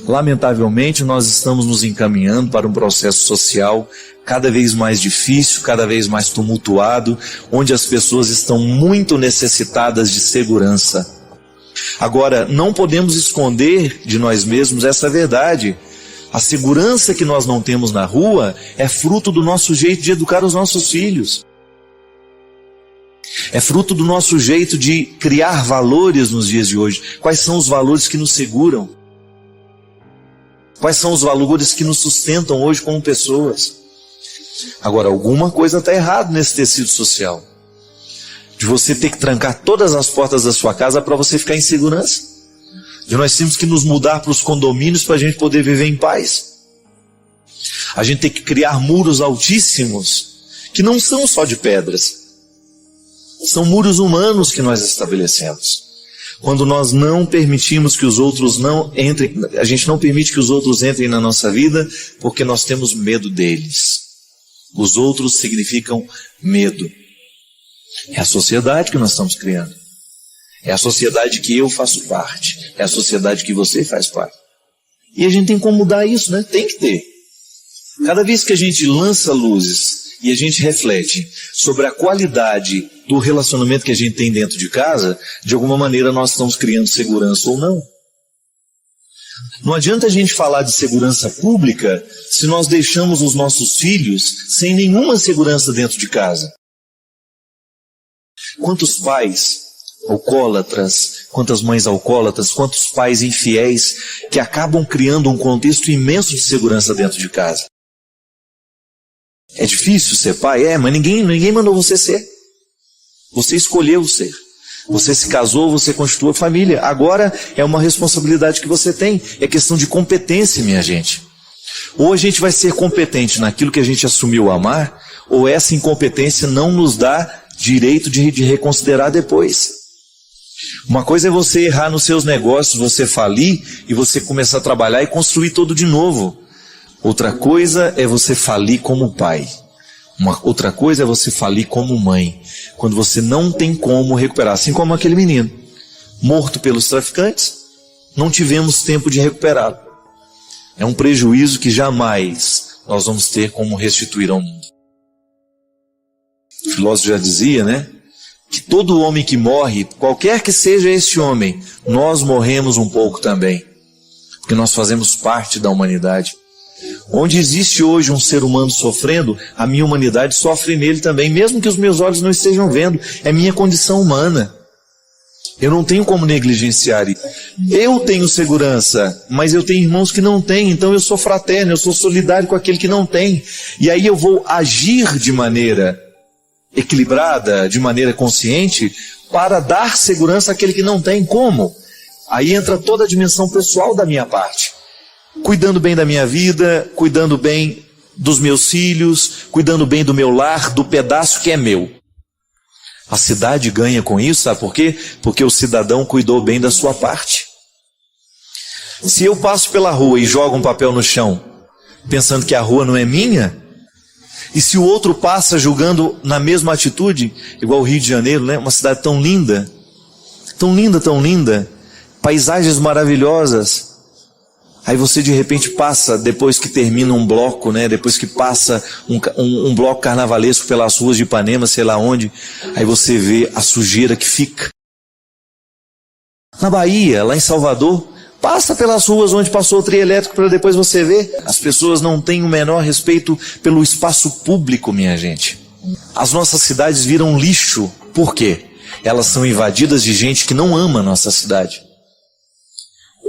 Lamentavelmente, nós estamos nos encaminhando para um processo social cada vez mais difícil, cada vez mais tumultuado, onde as pessoas estão muito necessitadas de segurança. Agora, não podemos esconder de nós mesmos essa verdade. A segurança que nós não temos na rua é fruto do nosso jeito de educar os nossos filhos. É fruto do nosso jeito de criar valores nos dias de hoje. Quais são os valores que nos seguram? Quais são os valores que nos sustentam hoje como pessoas? Agora, alguma coisa está errada nesse tecido social. De você ter que trancar todas as portas da sua casa para você ficar em segurança. De nós temos que nos mudar para os condomínios para a gente poder viver em paz. A gente tem que criar muros altíssimos, que não são só de pedras. São muros humanos que nós estabelecemos. Quando nós não permitimos que os outros não entrem, a gente não permite que os outros entrem na nossa vida, porque nós temos medo deles. Os outros significam medo. É a sociedade que nós estamos criando. É a sociedade que eu faço parte. É a sociedade que você faz parte. E a gente tem como mudar isso, né? Tem que ter. Cada vez que a gente lança luzes e a gente reflete sobre a qualidade do relacionamento que a gente tem dentro de casa, de alguma maneira nós estamos criando segurança ou não. Não adianta a gente falar de segurança pública se nós deixamos os nossos filhos sem nenhuma segurança dentro de casa. Quantos pais alcoólatras, quantas mães alcoólatras, quantos pais infiéis que acabam criando um contexto imenso de segurança dentro de casa. É difícil ser pai? É, mas ninguém mandou você ser. Você escolheu ser. Você se casou, você constituiu família. Agora é uma responsabilidade que você tem. É questão de competência, minha gente. Ou a gente vai ser competente naquilo que a gente assumiu amar, ou essa incompetência não nos dá direito de reconsiderar depois. Uma coisa é você errar nos seus negócios, você falir e você começar a trabalhar e construir tudo de novo. Outra coisa é você falir como pai. Outra coisa é você falir como mãe. Quando você não tem como recuperar. Assim como aquele menino, morto pelos traficantes, não tivemos tempo de recuperá-lo. É um prejuízo que jamais nós vamos ter como restituir ao mundo. O filósofo já dizia, né? Que todo homem que morre, qualquer que seja esse homem, nós morremos um pouco também. Porque nós fazemos parte da humanidade. Onde existe hoje um ser humano sofrendo, a minha humanidade sofre nele também, mesmo que os meus olhos não estejam vendo. É minha condição humana. Eu não tenho como negligenciar isso. Eu tenho segurança, mas eu tenho irmãos que não têm, então eu sou fraterno, eu sou solidário com aquele que não tem. E aí eu vou agir de maneira equilibrada, de maneira consciente, para dar segurança àquele que não tem. Como? Aí entra toda a dimensão pessoal da minha parte. Cuidando bem da minha vida, cuidando bem dos meus filhos, cuidando bem do meu lar, do pedaço que é meu. A cidade ganha com isso, sabe por quê? Porque o cidadão cuidou bem da sua parte. Se eu passo pela rua e jogo um papel no chão, pensando que a rua não é minha, e se o outro passa julgando na mesma atitude, igual o Rio de Janeiro, né? Uma cidade tão linda, tão linda, paisagens maravilhosas. Aí você de repente passa, depois que termina um bloco, né? Depois que passa um bloco carnavalesco pelas ruas de Ipanema, sei lá onde, aí você vê a sujeira que fica. Na Bahia, lá em Salvador, passa pelas ruas onde passou o trio elétrico para depois você ver. As pessoas não têm o menor respeito pelo espaço público, minha gente. As nossas cidades viram lixo. Por quê? Elas são invadidas de gente que não ama a nossa cidade.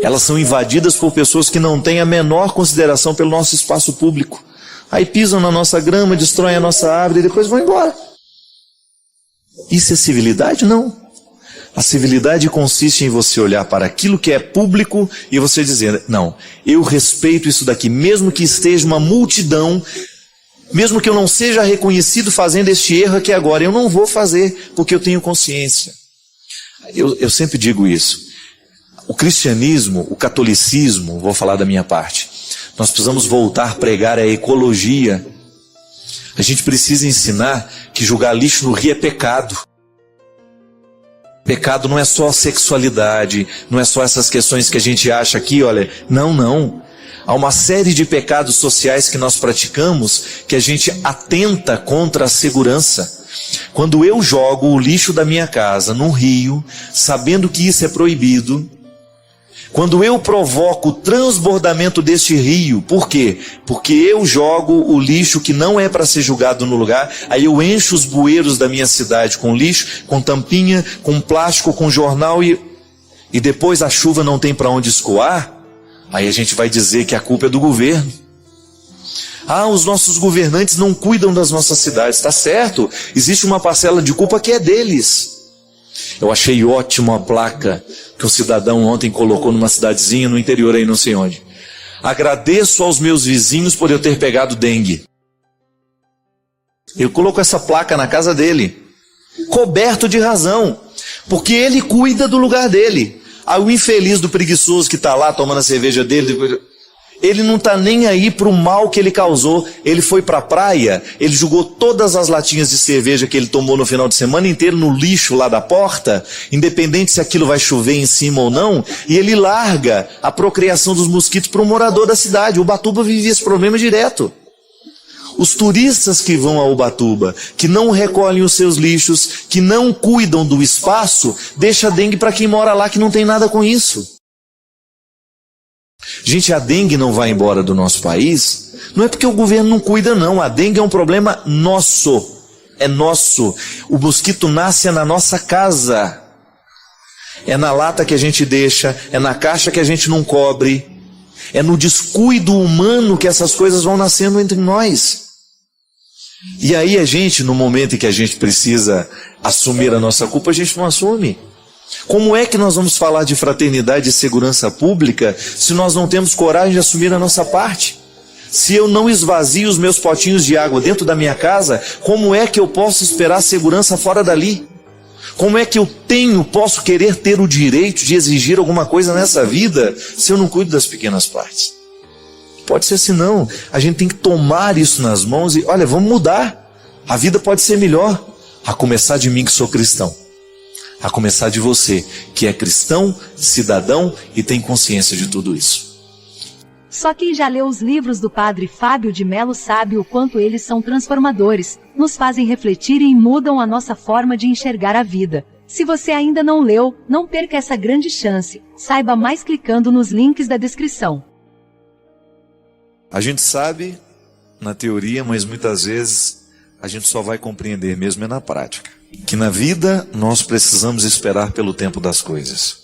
Elas são invadidas por pessoas que não têm a menor consideração pelo nosso espaço público. Aí pisam na nossa grama, destroem a nossa árvore e depois vão embora. Isso é civilidade? Não. A civilidade consiste em você olhar para aquilo que é público e você dizer, não, eu respeito isso daqui, mesmo que esteja uma multidão, mesmo que eu não seja reconhecido fazendo este erro aqui agora, eu não vou fazer, porque eu tenho consciência. Eu sempre digo isso. O cristianismo, o catolicismo, vou falar da minha parte, nós precisamos voltar a pregar a ecologia. A gente precisa ensinar que jogar lixo no rio é pecado. Pecado não é só sexualidade, não é só essas questões que a gente acha aqui, olha, não. Há uma série de pecados sociais que nós praticamos que a gente atenta contra a segurança. Quando eu jogo o lixo da minha casa num rio, sabendo que isso é proibido, quando eu provoco o transbordamento deste rio, por quê? Porque eu jogo o lixo que não é para ser jogado no lugar, aí eu encho os bueiros da minha cidade com lixo, com tampinha, com plástico, com jornal e depois a chuva não tem para onde escoar, aí a gente vai dizer que a culpa é do governo. Os nossos governantes não cuidam das nossas cidades, está certo, existe uma parcela de culpa que é deles. Eu achei ótimo a placa que um cidadão ontem colocou numa cidadezinha no interior aí não sei onde. Agradeço aos meus vizinhos por eu ter pegado dengue. Ele colocou essa placa na casa dele, coberto de razão, porque ele cuida do lugar dele. Aí o infeliz do preguiçoso que está lá tomando a cerveja dele, ele não está nem aí para o mal que ele causou. Ele foi para a praia, ele jogou todas as latinhas de cerveja que ele tomou no final de semana inteiro no lixo lá da porta, independente se aquilo vai chover em cima ou não, e ele larga a procriação dos mosquitos para um morador da cidade. Ubatuba vive esse problema direto. Os turistas que vão a Ubatuba, que não recolhem os seus lixos, que não cuidam do espaço, deixa a dengue para quem mora lá que não tem nada com isso. Gente, a dengue não vai embora do nosso país, não é porque o governo não cuida não, a dengue é um problema nosso, é nosso. O mosquito nasce na nossa casa, é na lata que a gente deixa, é na caixa que a gente não cobre, é no descuido humano que essas coisas vão nascendo entre nós. E aí a gente, no momento em que a gente precisa assumir a nossa culpa, a gente não assume. Como é que nós vamos falar de fraternidade e segurança pública se nós não temos coragem de assumir a nossa parte? Se eu não esvazio os meus potinhos de água dentro da minha casa, como é que eu posso esperar segurança fora dali? Como é que eu posso querer ter o direito de exigir alguma coisa nessa vida se eu não cuido das pequenas partes? Pode ser assim não, a gente tem que tomar isso nas mãos e, olha, vamos mudar. A vida pode ser melhor, a começar de mim que sou cristão. A começar de você, que é cristão, cidadão e tem consciência de tudo isso. Só quem já leu os livros do Padre Fábio de Mello sabe o quanto eles são transformadores, nos fazem refletir e mudam a nossa forma de enxergar a vida. Se você ainda não leu, não perca essa grande chance. Saiba mais clicando nos links da descrição. A gente sabe na teoria, mas muitas vezes a gente só vai compreender mesmo na prática. Que na vida nós precisamos esperar pelo tempo das coisas.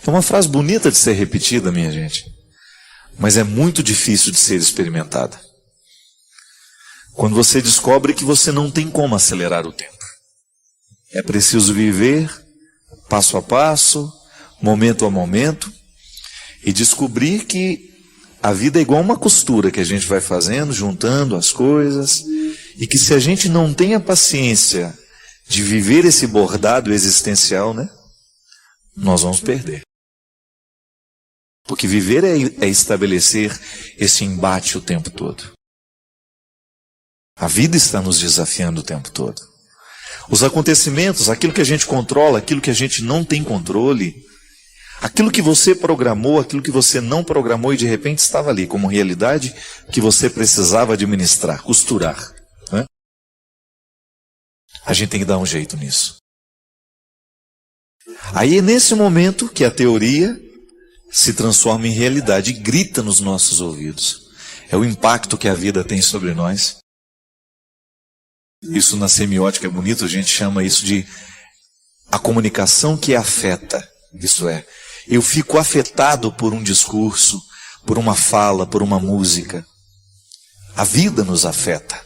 É uma frase bonita de ser repetida, minha gente, mas é muito difícil de ser experimentada. Quando você descobre que você não tem como acelerar o tempo. É preciso viver passo a passo, momento a momento, e descobrir que a vida é igual uma costura que a gente vai fazendo, juntando as coisas, e que se a gente não tem a paciência de viver esse bordado existencial, né, nós vamos perder. Porque viver é estabelecer esse embate o tempo todo. A vida está nos desafiando o tempo todo. Os acontecimentos, aquilo que a gente controla, aquilo que a gente não tem controle, aquilo que você programou, aquilo que você não programou e de repente estava ali como realidade que você precisava administrar, costurar, né? A gente tem que dar um jeito nisso. Aí é nesse momento que a teoria se transforma em realidade e grita nos nossos ouvidos. É o impacto que a vida tem sobre nós. Isso na semiótica é bonito, a gente chama isso de a comunicação que afeta. Isso é, eu fico afetado por um discurso, por uma fala, por uma música. A vida nos afeta.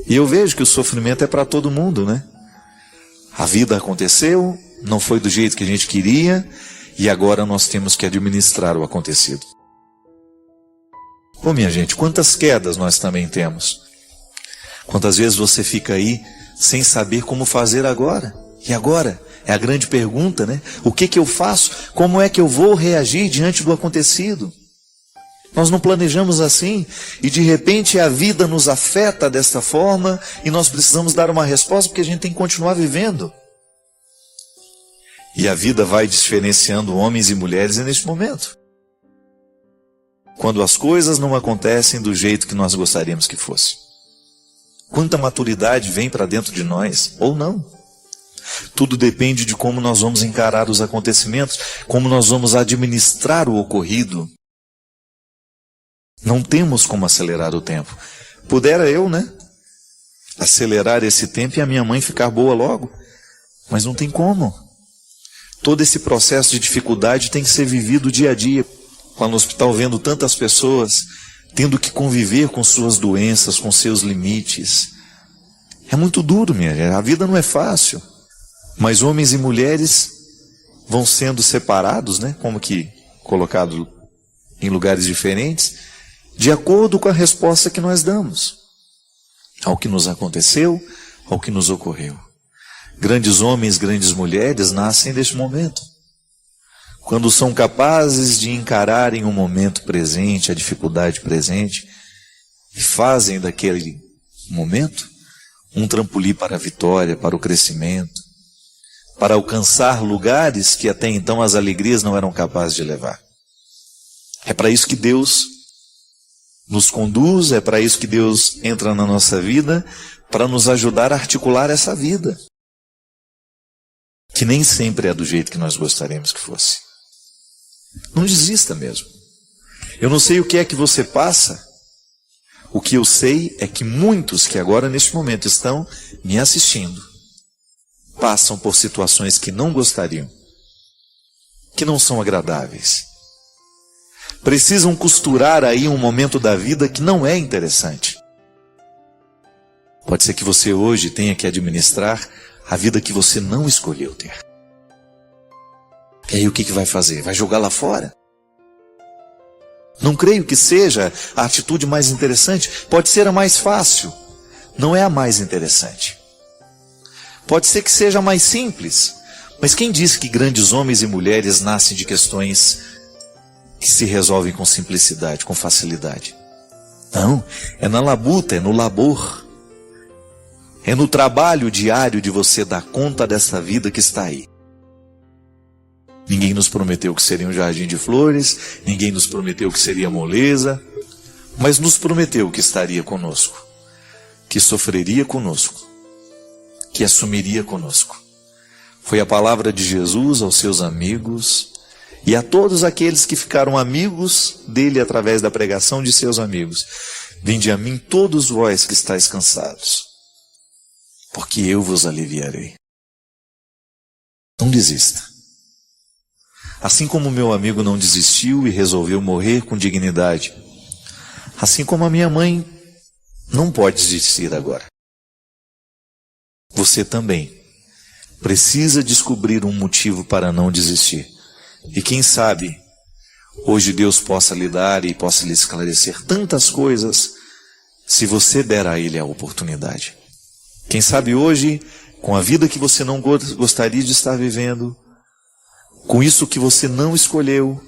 E eu vejo que o sofrimento é para todo mundo, né? A vida aconteceu, não foi do jeito que a gente queria, e agora nós temos que administrar o acontecido. Ô minha gente, quantas quedas nós também temos? Quantas vezes você fica aí sem saber como fazer agora? E agora? É a grande pergunta, né? O que eu faço? Como é que eu vou reagir diante do acontecido? Nós não planejamos assim, e de repente a vida nos afeta desta forma, e nós precisamos dar uma resposta porque a gente tem que continuar vivendo. E a vida vai diferenciando homens e mulheres neste momento. Quando as coisas não acontecem do jeito que nós gostaríamos que fosse. Quanta maturidade vem para dentro de nós, ou não. Tudo depende de como nós vamos encarar os acontecimentos, como nós vamos administrar o ocorrido. Não temos como acelerar o tempo. Pudera eu, acelerar esse tempo e a minha mãe ficar boa logo. Mas não tem como. Todo esse processo de dificuldade tem que ser vivido dia a dia. Lá no hospital, vendo tantas pessoas tendo que conviver com suas doenças, com seus limites. É muito duro, minha gente. A vida não é fácil. Mas homens e mulheres vão sendo separados, como que colocado em lugares diferentes, de acordo com a resposta que nós damos ao que nos aconteceu, ao que nos ocorreu. Grandes homens, grandes mulheres nascem neste momento. Quando são capazes de encararem o momento presente, a dificuldade presente, e fazem daquele momento um trampolim para a vitória, para o crescimento, para alcançar lugares que até então as alegrias não eram capazes de levar. É para isso que Deus nos conduz, é para isso que Deus entra na nossa vida, para nos ajudar a articular essa vida, que nem sempre é do jeito que nós gostaríamos que fosse. Não desista mesmo. Eu não sei o que é que você passa. O que eu sei é que muitos que agora neste momento estão me assistindo passam por situações que não gostariam, que não são agradáveis. Precisam costurar aí um momento da vida que não é interessante. Pode ser que você hoje tenha que administrar a vida que você não escolheu ter. E aí o que vai fazer? Vai jogar lá fora? Não creio que seja a atitude mais interessante. Pode ser a mais fácil. Não é a mais interessante. Pode ser que seja a mais simples. Mas quem disse que grandes homens e mulheres nascem de questões que se resolvem com simplicidade, com facilidade? Não, é na labuta, é no labor. É no trabalho diário de você dar conta dessa vida que está aí. Ninguém nos prometeu que seria um jardim de flores, ninguém nos prometeu que seria moleza, mas nos prometeu que estaria conosco, que sofreria conosco, que assumiria conosco. Foi a palavra de Jesus aos seus amigos e a todos aqueles que ficaram amigos dele através da pregação de seus amigos. Vinde a mim todos vós que estáis cansados, porque eu vos aliviarei. Não desista. Assim como meu amigo não desistiu e resolveu morrer com dignidade, assim como a minha mãe não pode desistir agora. Você também precisa descobrir um motivo para não desistir. E quem sabe, hoje Deus possa lhe dar e possa lhe esclarecer tantas coisas, se você der a Ele a oportunidade. Quem sabe hoje, com a vida que você não gostaria de estar vivendo, com isso que você não escolheu,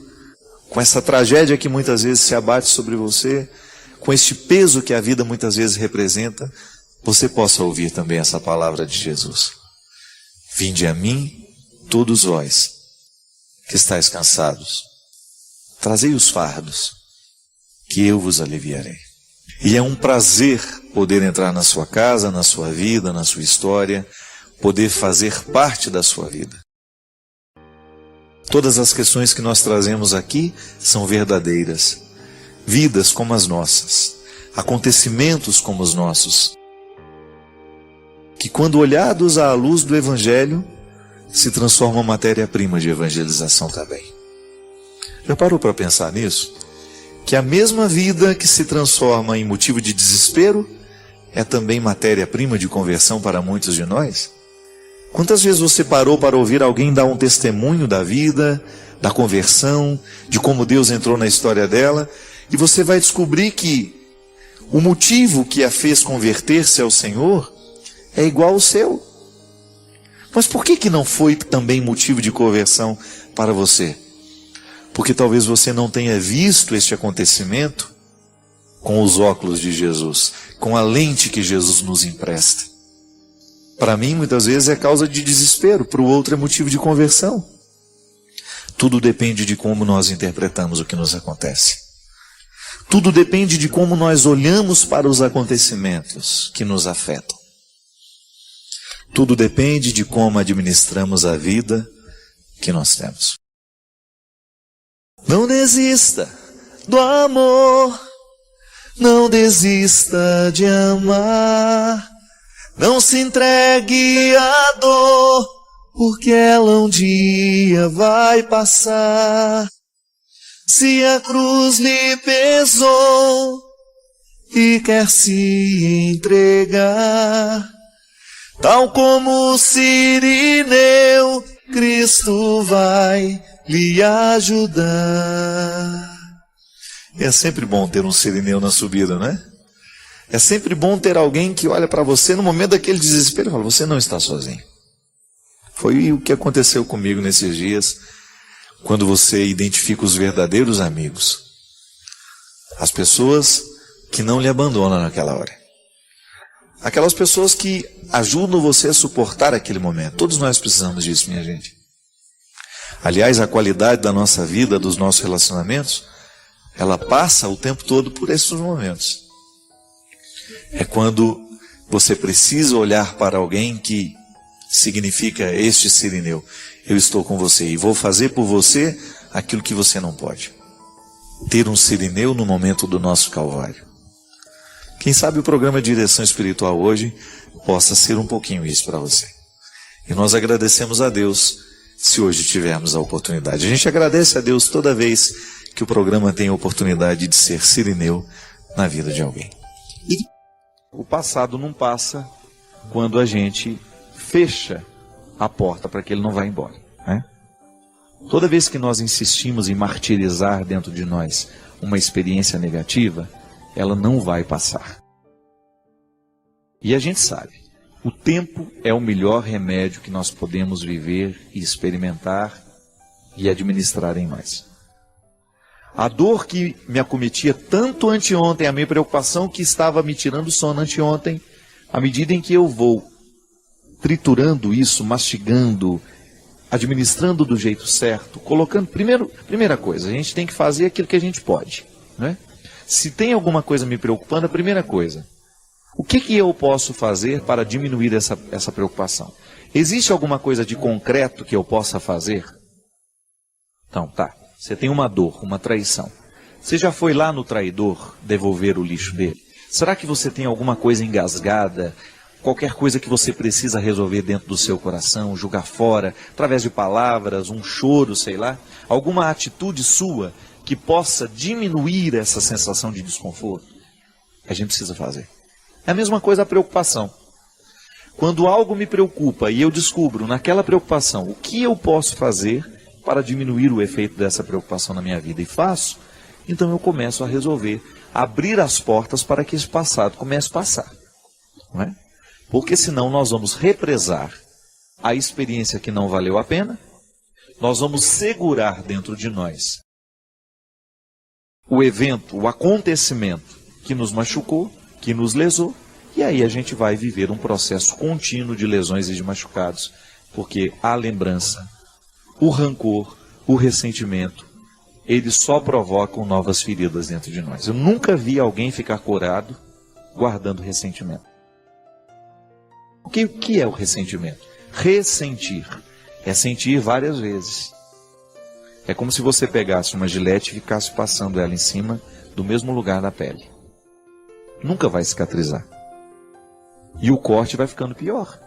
com essa tragédia que muitas vezes se abate sobre você, com este peso que a vida muitas vezes representa, você possa ouvir também essa palavra de Jesus. Vinde a mim, todos vós, que estáis cansados. Trazei os fardos, que eu vos aliviarei. E é um prazer poder entrar na sua casa, na sua vida, na sua história, poder fazer parte da sua vida. Todas as questões que nós trazemos aqui são verdadeiras. Vidas como as nossas, acontecimentos como os nossos, que quando olhados à luz do Evangelho, se transformam em matéria-prima de evangelização também. Já parou para pensar nisso? Que a mesma vida que se transforma em motivo de desespero é também matéria-prima de conversão para muitos de nós? Quantas vezes você parou para ouvir alguém dar um testemunho da vida, da conversão, de como Deus entrou na história dela, e você vai descobrir que o motivo que a fez converter-se ao Senhor é igual ao seu. Mas por que não foi também motivo de conversão para você? Porque talvez você não tenha visto este acontecimento com os óculos de Jesus, com a lente que Jesus nos empresta. Para mim, muitas vezes, é causa de desespero, para o outro é motivo de conversão. Tudo depende de como nós interpretamos o que nos acontece. Tudo depende de como nós olhamos para os acontecimentos que nos afetam. Tudo depende de como administramos a vida que nós temos. Não desista do amor, não desista de amar, não se entregue à dor, porque ela um dia vai passar. Se a cruz lhe pesou e quer se entregar, tal como o Cirineu, Cristo vai lhe ajudar. É sempre bom ter um Cirineu na subida, né? É sempre bom ter alguém que olha para você no momento daquele desespero e fala, você não está sozinho. Foi o que aconteceu comigo nesses dias, quando você identifica os verdadeiros amigos. As pessoas que não lhe abandonam naquela hora. Aquelas pessoas que ajudam você a suportar aquele momento. Todos nós precisamos disso, minha gente. Aliás, a qualidade da nossa vida, dos nossos relacionamentos, ela passa o tempo todo por esses momentos. É quando você precisa olhar para alguém que significa este Cirineu. Eu estou com você e vou fazer por você aquilo que você não pode. Ter um Cirineu no momento do nosso Calvário. Quem sabe o programa de direção espiritual hoje possa ser um pouquinho isso para você. E nós agradecemos a Deus se hoje tivermos a oportunidade. A gente agradece a Deus toda vez que o programa tem a oportunidade de ser Cirineu na vida de alguém. E o passado não passa quando a gente fecha a porta para que ele não vá embora, né? Toda vez que nós insistimos em martirizar dentro de nós uma experiência negativa, ela não vai passar. E a gente sabe, o tempo é o melhor remédio que nós podemos viver e experimentar e administrar em nós. A dor que me acometia tanto anteontem, a minha preocupação que estava me tirando o sono anteontem, à medida em que eu vou triturando isso, mastigando, administrando do jeito certo, colocando... Primeira coisa, a gente tem que fazer aquilo que a gente pode, né? Se tem alguma coisa me preocupando, a primeira coisa, o que eu posso fazer para diminuir essa preocupação? Existe alguma coisa de concreto que eu possa fazer? Então, tá. Você tem uma dor, uma traição. Você já foi lá no traidor devolver o lixo dele? Será que você tem alguma coisa engasgada, qualquer coisa que você precisa resolver dentro do seu coração, jogar fora, através de palavras, um choro, sei lá? Alguma atitude sua que possa diminuir essa sensação de desconforto? A gente precisa fazer. É a mesma coisa a preocupação. Quando algo me preocupa e eu descubro naquela preocupação o que eu posso fazer para diminuir o efeito dessa preocupação na minha vida e faço, então eu começo a resolver, abrir as portas para que esse passado comece a passar. Não é? Porque senão nós vamos represar a experiência que não valeu a pena, nós vamos segurar dentro de nós o evento, o acontecimento que nos machucou, que nos lesou, e aí a gente vai viver um processo contínuo de lesões e de machucados, porque a lembrança, o rancor, o ressentimento, eles só provocam novas feridas dentro de nós. Eu nunca vi alguém ficar curado guardando ressentimento. O que é o ressentimento? Ressentir. É sentir várias vezes. É como se você pegasse uma gilete e ficasse passando ela em cima do mesmo lugar da pele. Nunca vai cicatrizar. E o corte vai ficando pior.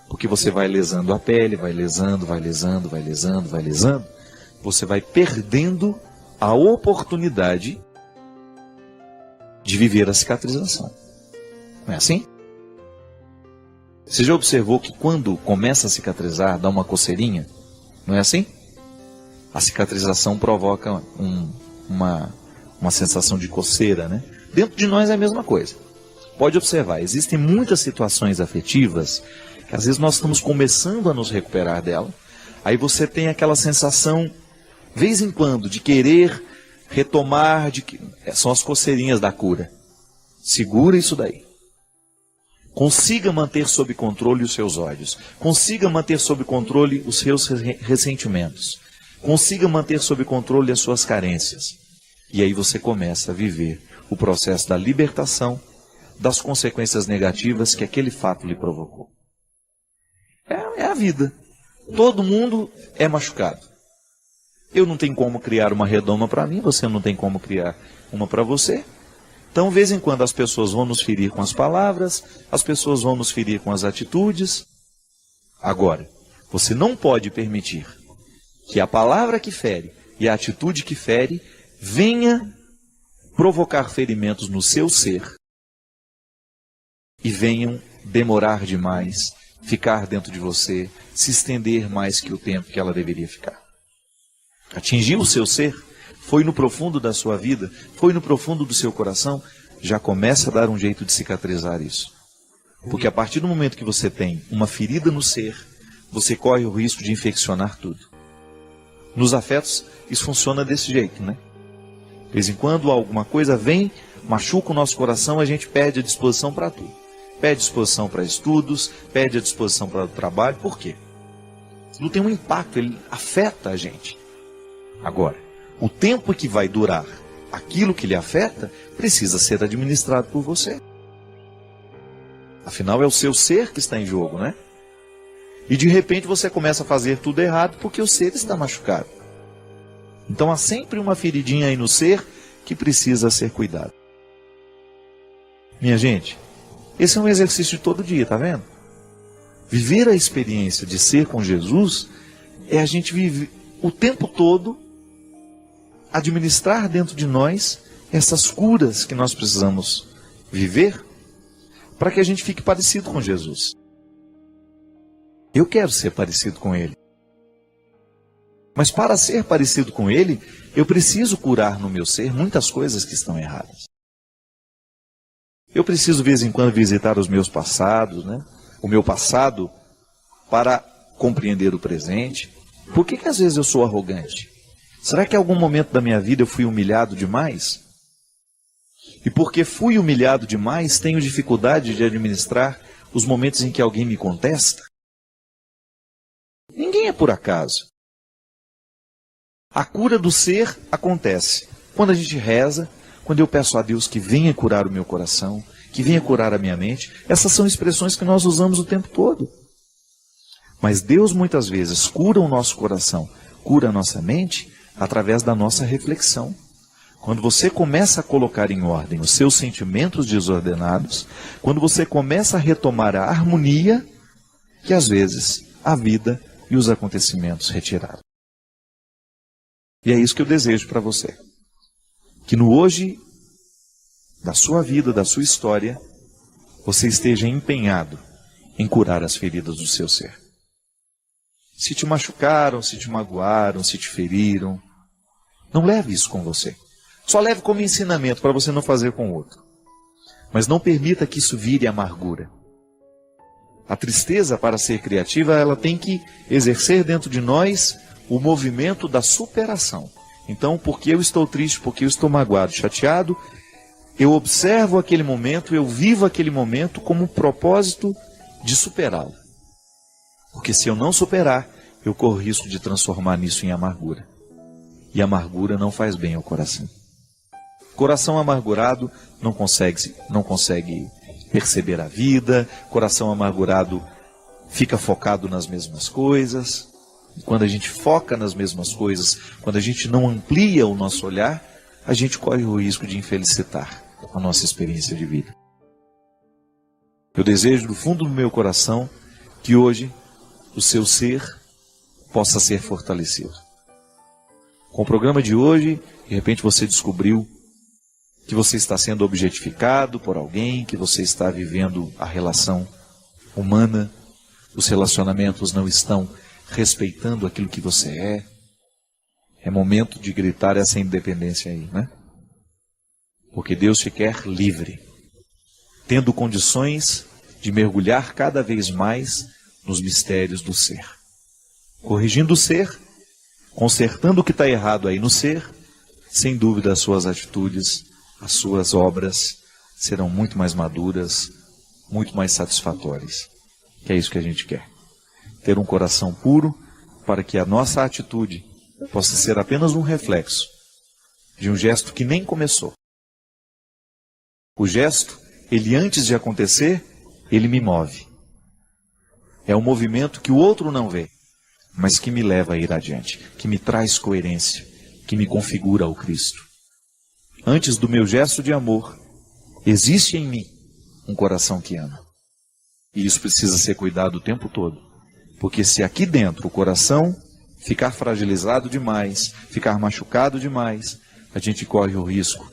Porque você vai lesando a pele, vai lesando, vai lesando, vai lesando, vai lesando. Você vai perdendo a oportunidade de viver a cicatrização. Não é assim? Você já observou que quando começa a cicatrizar, dá uma coceirinha? Não é assim? A cicatrização provoca uma sensação de coceira, né? Dentro de nós é a mesma coisa. Pode observar, existem muitas situações afetivas que às vezes nós estamos começando a nos recuperar dela. Aí você tem aquela sensação, vez em quando, de querer retomar, são as coceirinhas da cura. Segura isso daí. Consiga manter sob controle os seus ódios. Consiga manter sob controle os seus ressentimentos. Consiga manter sob controle as suas carências. E aí você começa a viver o processo da libertação das consequências negativas que aquele fato lhe provocou. É a vida. Todo mundo é machucado. Eu não tenho como criar uma redoma para mim, você não tem como criar uma para você. Então, de vez em quando, as pessoas vão nos ferir com as palavras, as pessoas vão nos ferir com as atitudes. Agora, você não pode permitir que a palavra que fere e a atitude que fere venha provocar ferimentos no seu ser e venham demorar demais, ficar dentro de você, se estender mais que o tempo que ela deveria ficar. Atingiu o seu ser, foi no profundo da sua vida, foi no profundo do seu coração, já começa a dar um jeito de cicatrizar isso. Porque a partir do momento que você tem uma ferida no ser, você corre o risco de infeccionar tudo. Nos afetos, isso funciona desse jeito, né? De vez em quando alguma coisa vem, machuca o nosso coração, a gente perde a disposição para tudo. Perde disposição para estudos, perde a disposição para o trabalho. Por quê? Não tem um impacto, ele afeta a gente. Agora, o tempo que vai durar aquilo que lhe afeta precisa ser administrado por você. Afinal, é o seu ser que está em jogo, né? E de repente você começa a fazer tudo errado porque o ser está machucado. Então há sempre uma feridinha aí no ser que precisa ser cuidado. Minha gente, esse é um exercício de todo dia, tá vendo? Viver a experiência de ser com Jesus é a gente viver o tempo todo, administrar dentro de nós essas curas que nós precisamos viver para que a gente fique parecido com Jesus. Eu quero ser parecido com Ele. Mas para ser parecido com Ele, eu preciso curar no meu ser muitas coisas que estão erradas. Eu preciso, de vez em quando, visitar os meus passados, né? O meu passado, para compreender o presente. Por que às vezes eu sou arrogante? Será que em algum momento da minha vida eu fui humilhado demais? E porque fui humilhado demais, tenho dificuldade de administrar os momentos em que alguém me contesta? Ninguém é por acaso. A cura do ser acontece quando a gente reza, quando eu peço a Deus que venha curar o meu coração, que venha curar a minha mente. Essas são expressões que nós usamos o tempo todo. Mas Deus muitas vezes cura o nosso coração, cura a nossa mente, através da nossa reflexão. Quando você começa a colocar em ordem os seus sentimentos desordenados, quando você começa a retomar a harmonia que às vezes a vida e os acontecimentos retiraram. E é isso que eu desejo para você. Que no hoje da sua vida, da sua história, você esteja empenhado em curar as feridas do seu ser. Se te machucaram, se te magoaram, se te feriram, não leve isso com você. Só leve como ensinamento para você não fazer com o outro. Mas não permita que isso vire amargura. A tristeza, para ser criativa, ela tem que exercer dentro de nós o movimento da superação. Então, porque eu estou triste, porque eu estou magoado, chateado, eu observo aquele momento, eu vivo aquele momento como um propósito de superá-lo. Porque se eu não superar, eu corro risco de transformar nisso em amargura. E amargura não faz bem ao coração. Coração amargurado não consegue perceber a vida. Coração amargurado fica focado nas mesmas coisas. E quando a gente foca nas mesmas coisas, quando a gente não amplia o nosso olhar, a gente corre o risco de infelicitar a nossa experiência de vida. Eu desejo do fundo do meu coração que hoje o seu ser possa ser fortalecido. Com o programa de hoje, de repente você descobriu que você está sendo objetificado por alguém, que você está vivendo a relação humana, os relacionamentos não estão respeitando aquilo que você é. É momento de gritar essa independência aí, né? Porque Deus te quer livre, tendo condições de mergulhar cada vez mais nos mistérios do ser. Corrigindo o ser, consertando o que está errado aí no ser, sem dúvida as suas atitudes, as suas obras serão muito mais maduras, muito mais satisfatórias. Que é isso que a gente quer. Ter um coração puro para que a nossa atitude possa ser apenas um reflexo de um gesto que nem começou. O gesto, ele antes de acontecer, ele me move. É um movimento que o outro não vê, mas que me leva a ir adiante, que me traz coerência, que me configura ao Cristo. Antes do meu gesto de amor, existe em mim um coração que ama. E isso precisa ser cuidado o tempo todo. Porque se aqui dentro o coração ficar fragilizado demais, ficar machucado demais, a gente corre o risco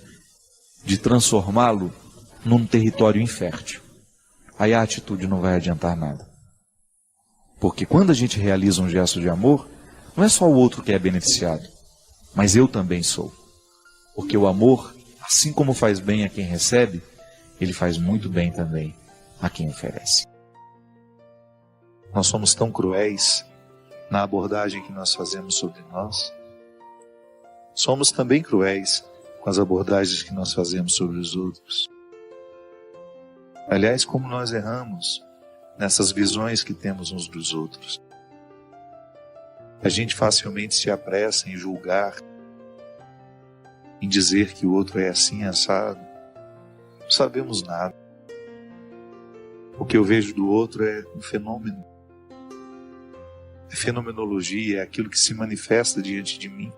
de transformá-lo num território infértil. Aí a atitude não vai adiantar nada. Porque quando a gente realiza um gesto de amor, não é só o outro que é beneficiado, mas eu também sou. Porque o amor, assim como faz bem a quem recebe, ele faz muito bem também a quem oferece. Nós somos tão cruéis na abordagem que nós fazemos sobre nós. Somos também cruéis com as abordagens que nós fazemos sobre os outros. Aliás, como nós erramos nessas visões que temos uns dos outros. A gente facilmente se apressa em julgar, em dizer que o outro é assim, assado. Não sabemos nada. O que eu vejo do outro é um fenômeno. É fenomenologia, é aquilo que se manifesta diante de mim.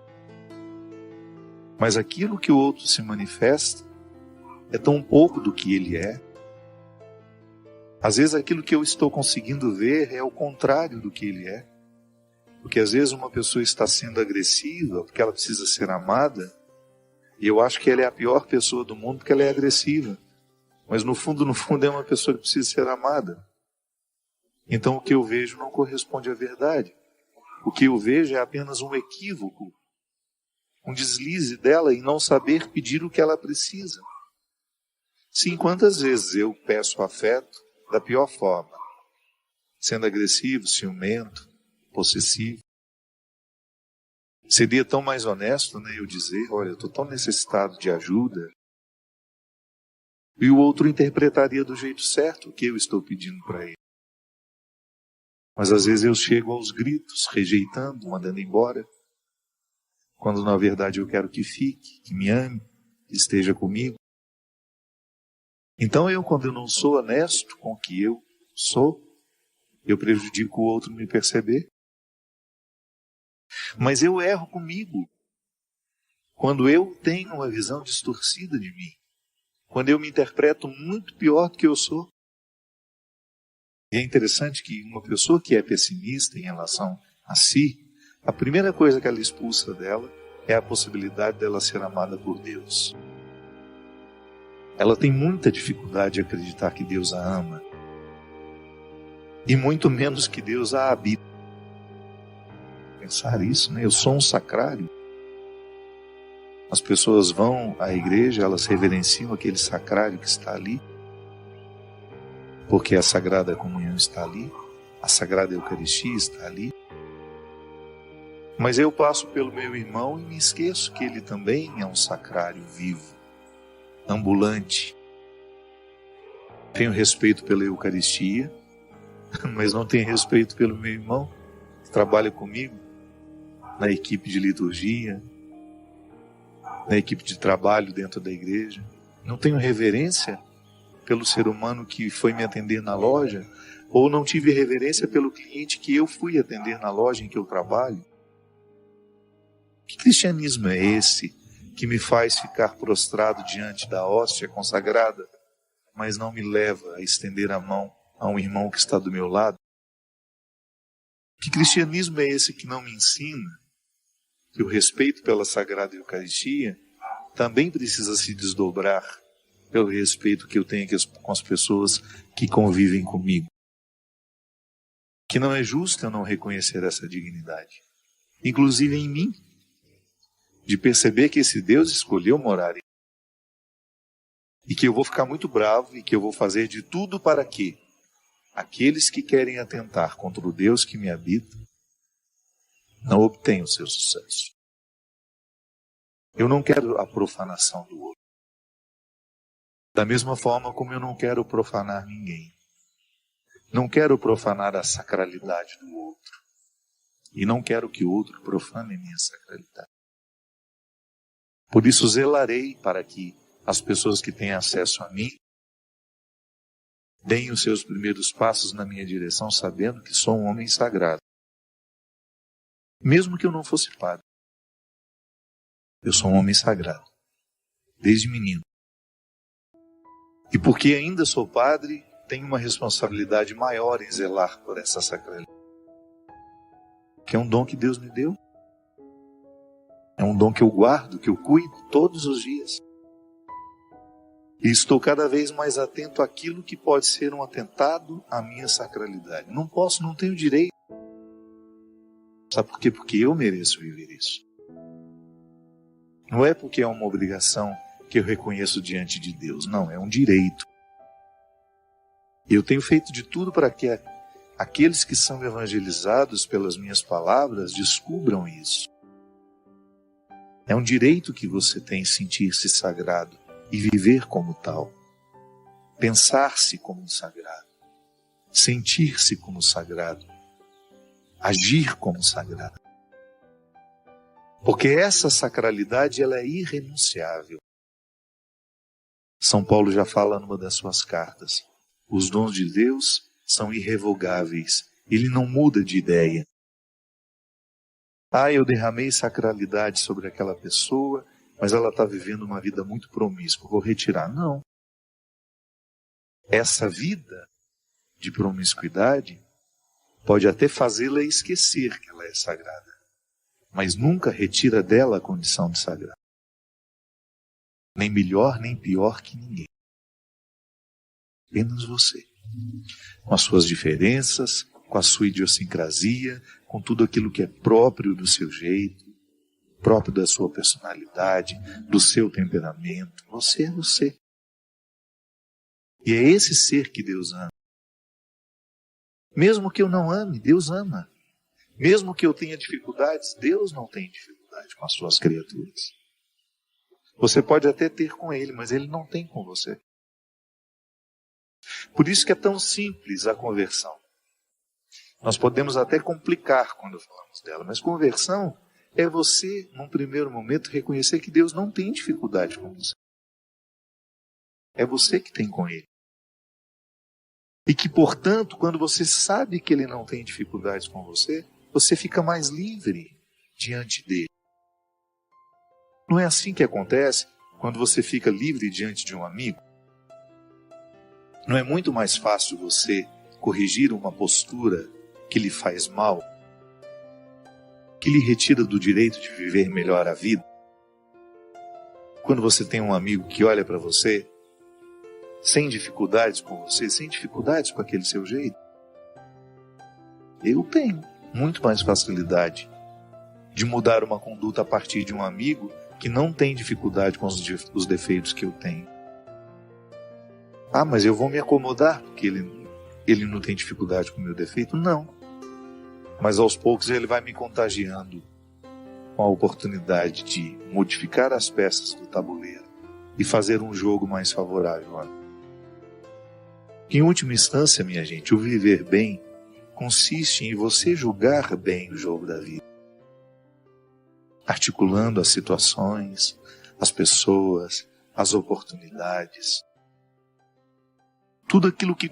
Mas aquilo que o outro se manifesta é tão pouco do que ele é. Às vezes aquilo que eu estou conseguindo ver é o contrário do que ele é. Porque às vezes uma pessoa está sendo agressiva porque ela precisa ser amada, e eu acho que ela é a pior pessoa do mundo porque ela é agressiva. Mas no fundo é uma pessoa que precisa ser amada. Então o que eu vejo não corresponde à verdade. O que eu vejo é apenas um equívoco, um deslize dela em não saber pedir o que ela precisa. Sim, quantas vezes eu peço afeto da pior forma, sendo agressivo, ciumento, possessivo. Seria tão mais honesto, né, eu dizer, olha, eu estou tão necessitado de ajuda, e o outro interpretaria do jeito certo o que eu estou pedindo para ele. Mas às vezes eu chego aos gritos, rejeitando, mandando embora, quando na verdade eu quero que fique, que me ame, que esteja comigo. Então quando eu não sou honesto com o que eu sou, eu prejudico o outro me perceber. Mas eu erro comigo quando eu tenho uma visão distorcida de mim, quando eu me interpreto muito pior do que eu sou. E é interessante que uma pessoa que é pessimista em relação a si, a primeira coisa que ela expulsa dela é a possibilidade dela ser amada por Deus. Ela tem muita dificuldade de acreditar que Deus a ama, e muito menos que Deus a habita. Pensar isso, né? Eu sou um sacrário. As pessoas vão à igreja, elas reverenciam aquele sacrário que está ali, porque a Sagrada Comunhão está ali, a Sagrada Eucaristia está ali. Mas eu passo pelo meu irmão e me esqueço que ele também é um sacrário vivo, ambulante. Tenho respeito pela Eucaristia, mas não tenho respeito pelo meu irmão que trabalha comigo na equipe de liturgia, na equipe de trabalho dentro da igreja. Não tenho reverência pelo ser humano que foi me atender na loja, ou não tive reverência pelo cliente que eu fui atender na loja em que eu trabalho. Que cristianismo é esse que me faz ficar prostrado diante da hóstia consagrada, mas não me leva a estender a mão a um irmão que está do meu lado? Que cristianismo é esse que não me ensina que o respeito pela Sagrada Eucaristia também precisa se desdobrar pelo respeito que eu tenho com as pessoas que convivem comigo? Que não é justo eu não reconhecer essa dignidade, inclusive em mim, de perceber que esse Deus escolheu morar em mim, e que eu vou ficar muito bravo e que eu vou fazer de tudo para que aqueles que querem atentar contra o Deus que me habita não obtenham o seu sucesso. Eu não quero a profanação do outro. Da mesma forma como eu não quero profanar ninguém. Não quero profanar a sacralidade do outro. E não quero que o outro profane a minha sacralidade. Por isso zelarei para que as pessoas que têm acesso a mim deem os seus primeiros passos na minha direção, sabendo que sou um homem sagrado. Mesmo que eu não fosse padre, eu sou um homem sagrado, desde menino. E porque ainda sou padre, tenho uma responsabilidade maior em zelar por essa sacralidade, que é um dom que Deus me deu. É um dom que eu guardo, que eu cuido todos os dias. E estou cada vez mais atento àquilo que pode ser um atentado à minha sacralidade. Não posso, não tenho direito. Sabe por quê? Porque eu mereço viver isso. Não é porque é uma obrigação que eu reconheço diante de Deus. Não, é um direito. Eu tenho feito de tudo para que aqueles que são evangelizados pelas minhas palavras descubram isso. É um direito que você tem sentir-se sagrado e viver como tal. Pensar-se como sagrado. Sentir-se como sagrado. Agir como sagrado. Porque essa sacralidade ela é irrenunciável. São Paulo já fala numa das suas cartas. Os dons de Deus são irrevogáveis. Ele não muda de ideia. Eu derramei sacralidade sobre aquela pessoa, mas ela está vivendo uma vida muito promíscua. Vou retirar. Não. Essa vida de promiscuidade pode até fazê-la esquecer que ela é sagrada, mas nunca retira dela a condição de sagrado. Nem melhor, nem pior que ninguém. Apenas você. Com as suas diferenças, com a sua idiosincrasia, com tudo aquilo que é próprio do seu jeito, próprio da sua personalidade, do seu temperamento. Você é você. E é esse ser que Deus ama. Mesmo que eu não ame, Deus ama. Mesmo que eu tenha dificuldades, Deus não tem dificuldade com as suas criaturas. Você pode até ter com Ele, mas Ele não tem com você. Por isso que é tão simples a conversão. Nós podemos até complicar quando falamos dela, mas conversão é você, num primeiro momento, reconhecer que Deus não tem dificuldade com você. É você que tem com Ele. E que, portanto, quando você sabe que Ele não tem dificuldades com você, você fica mais livre diante dele. Não é assim que acontece quando você fica livre diante de um amigo? Não é muito mais fácil você corrigir uma postura que lhe faz mal, que lhe retira do direito de viver melhor a vida? Quando você tem um amigo que olha para você, sem dificuldades com você, sem dificuldades com aquele seu jeito, eu tenho muito mais facilidade de mudar uma conduta a partir de um amigo que não tem dificuldade com os defeitos que eu tenho. Mas eu vou me acomodar porque ele não tem dificuldade com o meu defeito? Não. Mas aos poucos ele vai me contagiando com a oportunidade de modificar as peças do tabuleiro e fazer um jogo mais favorável a mim. Em última instância, minha gente, o viver bem consiste em você julgar bem o jogo da vida, articulando as situações, as pessoas, as oportunidades, tudo aquilo que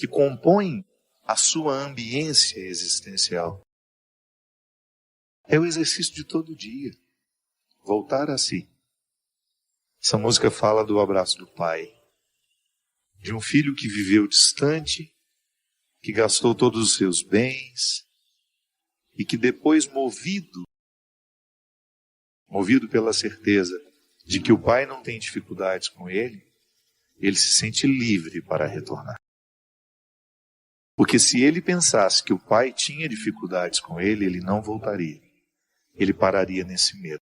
compõe a sua ambiência existencial. É o exercício de todo dia, voltar a si. Essa música fala do abraço do pai, de um filho que viveu distante, que gastou todos os seus bens e que depois, movido pela certeza de que o pai não tem dificuldades com ele se sente livre para retornar. Porque se ele pensasse que o pai tinha dificuldades com ele não voltaria. Ele pararia nesse medo.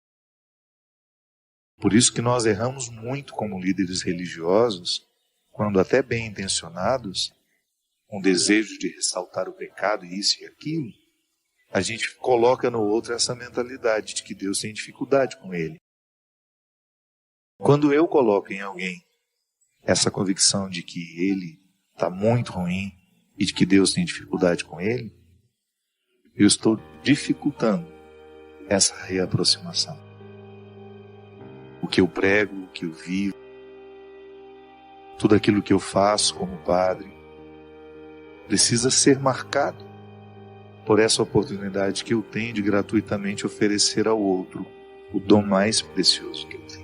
Por isso que nós erramos muito como líderes religiosos, quando até bem intencionados, com desejo de ressaltar o pecado e isso e aquilo, a gente coloca no outro essa mentalidade de que Deus tem dificuldade com ele. Quando eu coloco em alguém essa convicção de que ele está muito ruim e de que Deus tem dificuldade com ele, eu estou dificultando essa reaproximação. O que eu prego, o que eu vivo, tudo aquilo que eu faço como padre, precisa ser marcado por essa oportunidade que eu tenho de gratuitamente oferecer ao outro o dom mais precioso que eu tenho.